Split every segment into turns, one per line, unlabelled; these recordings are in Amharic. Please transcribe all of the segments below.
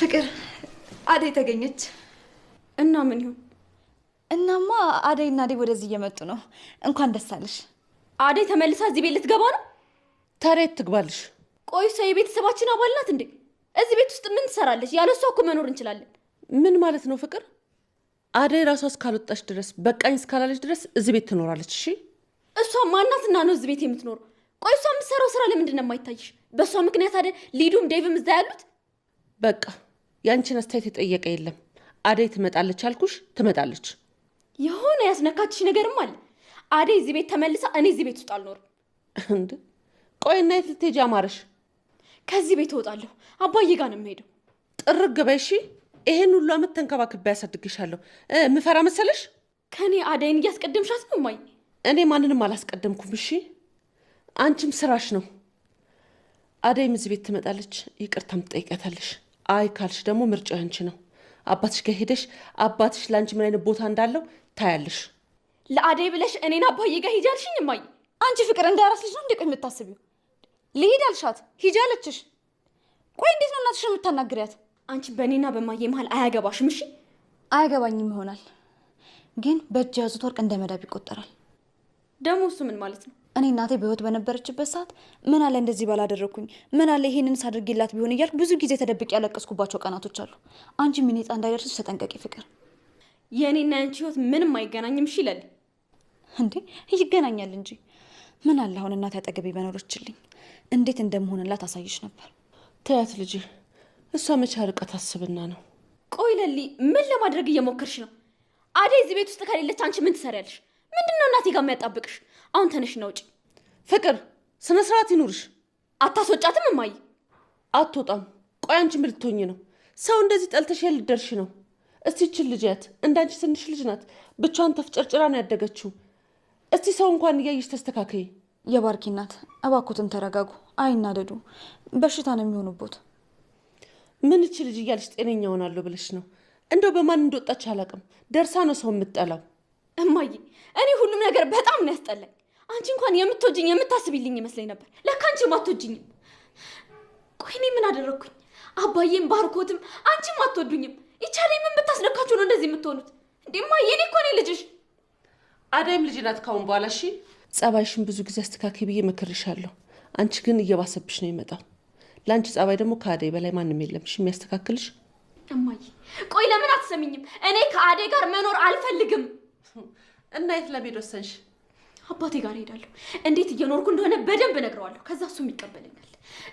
ፍቅር አደይ ተገኘች እና ምን ይሁን?
እናማ አደይና ዴብ ወደዚህ እየመጡ ነው። እንኳን ደስ አለሽ።
አደይ ተመልሳ እዚህ ቤት ልትገባ ነው?
ታዲያ ትግባልሽ?
ቆይ እሷ የቤተሰባችን አባል ናት እንዴ? እዚህ ቤት ውስጥ ምን ትሰራለች? ያለ እሷ እኮ መኖር እንችላለን።
ምን ማለት ነው ፍቅር? አደይ ራሷ እስካልወጣች ድረስ በቃኝ እስካላለች ድረስ እዚህ ቤት ትኖራለች። እሺ
እሷ ማናትና ነው እዚህ ቤት የምትኖር? ቆይ እሷ የምትሰራው ስራ ለምንድን ነው የማይታይሽ? በእሷ ምክንያት አይደል ሊዱም ዴቭም እዛ ያሉት?
በቃ ያንቺን አስተያየት የጠየቀ የለም። አደይ ትመጣለች አልኩሽ፣ ትመጣለች።
የሆነ ያስነካችሽ ነገርም አለ። አደይ እዚህ ቤት ተመልሳ እኔ እዚህ ቤት ውስጥ አልኖርም።
እንዴ ቆይ እና የት ልትሄጂ አማረሽ?
ከዚህ ቤት እወጣለሁ። አባዬ ጋር ነው የምሄደው።
ጥርግ በይ እሺ። ይሄን ሁሉ አመት ተንከባክቤ ያሳድግሻለሁ። ምፈራ መሰለሽ?
ከኔ አደይን እያስቀደምሻት ነው ማይ?
እኔ ማንንም አላስቀደምኩም። እሺ አንቺም ስራሽ ነው። አደይም እዚህ ቤት ትመጣለች፣ ይቅርታም ትጠይቂያታለሽ። አይ ካልሽ ደግሞ ምርጫው ያንቺ ነው። አባትሽ ጋር ሄደሽ አባትሽ ላንቺ ምን አይነት ቦታ እንዳለው ታያለሽ።
ለአደይ ብለሽ እኔን አባዬ ጋር ሂጂ አልሽኝ እማዬ?
አንቺ ፍቅር እንዳራስ ልጅ ነው እንዴ ቆይ የምታስቢው? ልሂድ አልሻት ሂጂ አለችሽ። ቆይ እንዴት ነው እናትሽ የምታናግሪያት?
አንቺ በእኔና በማዬ መሀል አያገባሽም። እሺ
አያገባኝም ይሆናል፣ ግን በእጅ ያዙት ወርቅ እንደ መዳብ ይቆጠራል።
ደግሞ እሱ ምን ማለት ነው?
እኔ እናቴ በህይወት በነበረችበት ሰዓት ምን አለ እንደዚህ ባላደረኩኝ፣ ምን አለ ይሄንን ሳድርግላት ቢሆን እያልኩ ብዙ ጊዜ ተደብቄ ያለቀስኩባቸው ቀናቶች አሉ። አንቺ ምን ዕጣ እንዳይደርስሽ ተጠንቀቂ ፍቅር።
የእኔና ያንቺ ህይወት ምንም አይገናኝም። እሺ ይላል
እንዴ? ይገናኛል እንጂ። ምን አለ አሁን እናቴ አጠገቤ በኖረችልኝ፣ እንዴት እንደምሆንላት አሳይሽ ነበር።
ተያት ልጅ፣ እሷ መቼ ርቀት አስብና ነው።
ቆይ ለሊ ምን ለማድረግ እየሞከርሽ ነው? አደይ እዚህ ቤት ውስጥ ከሌለች አንቺ ምን ትሰሪያለሽ? ምንድነው እናቴ ጋር የሚያጣብቅሽ? አሁን ተነሽ ነው ውጪ።
ፍቅር ስነ ስርዓት ይኑርሽ።
አታስወጫትም እማዬ?
አትወጣም። ቆይ አንቺ ምን ልትሆኚ ነው? ሰው እንደዚህ ጠልተሽ ልደርሽ ነው? እስቲ ይችል ልጅ ያት እንዳንቺ ትንሽ ልጅ ናት። ብቻዋን ተፍጨርጭራ ነው ያደገችው። እስቲ ሰው እንኳን እያየሽ ተስተካከይ።
የባርኪ እናት እባክዎትን ተረጋጉ፣ አይናደዱ። በሽታ ነው የሚሆኑበት።
ምን ይችል ልጅ እያልሽ ጤነኛ ሆናለሁ ብለሽ ነው? እንደው በማን እንደወጣች አላውቅም። ደርሳ ነው ሰው የምትጠላው።
እማዬ እኔ ሁሉም ነገር በጣም ነው ያስጠላኝ። አንቺ እንኳን የምትወጂኝ የምታስቢልኝ ይመስለኝ ነበር። ለካ አንቺም አትወጂኝም። ቆይ እኔ ምን አደረግኩኝ? አባዬም ባርኮትም አንቺም አትወዱኝም። ይቻለኝ ምን ብታስነካችሁ ነው እንደዚህ የምትሆኑት? እንዴ እማዬ እኔ እኮ ነኝ ልጅሽ።
አደይም ልጅ ናት ካሁን በኋላ። እሺ ጸባይሽን ብዙ ጊዜ አስተካክይ ብዬ መክርሻለሁ። አንቺ ግን እየባሰብሽ ነው የመጣው። ለአንቺ ጸባይ ደግሞ ከአደይ በላይ ማንም የለም እሺ የሚያስተካክልሽ።
እማዬ ቆይ ለምን አትሰሚኝም? እኔ ከአደይ ጋር መኖር አልፈልግም።
እና የት ለመሄድ ወሰንሽ?
አባቴ ጋር ሄዳለሁ። እንዴት እየኖርኩ እንደሆነ በደንብ እነግረዋለሁ። ከዛ እሱም ይቀበለኛል።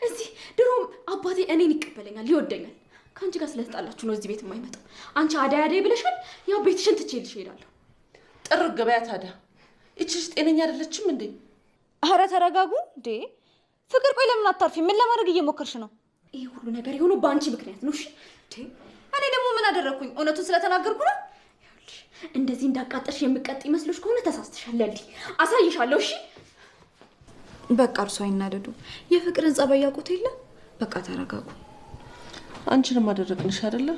እዚህ ድሮም አባቴ እኔን ይቀበለኛል፣ ይወደኛል። ከአንቺ ጋር ስለተጣላችሁ ነው እዚህ ቤት የማይመጣው። አንቺ አደይ አደይ ብለሻል። ያው ቤትሽን ትቼልሽ እሄዳለሁ።
ጥርግ በያ ታዲያ። ይችሽ ጤነኛ አይደለችም እንዴ?
አረ ተረጋጉ እንዴ ፍቅር። ቆይ ለምን አታርፊ? ምን ለማድረግ እየሞከርሽ ነው?
ይሄ ሁሉ ነገር የሆነው በአንቺ ምክንያት ነው። እሺ
እኔ ደግሞ ምን አደረግኩኝ? እውነቱን ስለተናገርኩ ነው።
እንደዚህ እንዳቃጠርሽ የምቀጥ ይመስልሽ ከሆነ ተሳስተሻል። ለሊ አሳይሻለሁ። እሺ
በቃ እርሷ አይናደዱ። የፍቅርን ጸባይ ያውቁት የለ። በቃ ተረጋጉ።
አንቺንም አደረግንሽ አይደለ?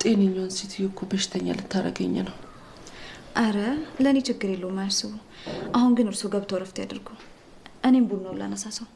ጤነኛዋን ሴትዮ እኮ በሽተኛ ልታረገኝ ነው።
አረ ለእኔ ችግር የለውም አያስቡ። አሁን ግን እርሶ ገብተው ረፍት ያድርጉ። እኔም ቡናውን ላነሳሳው።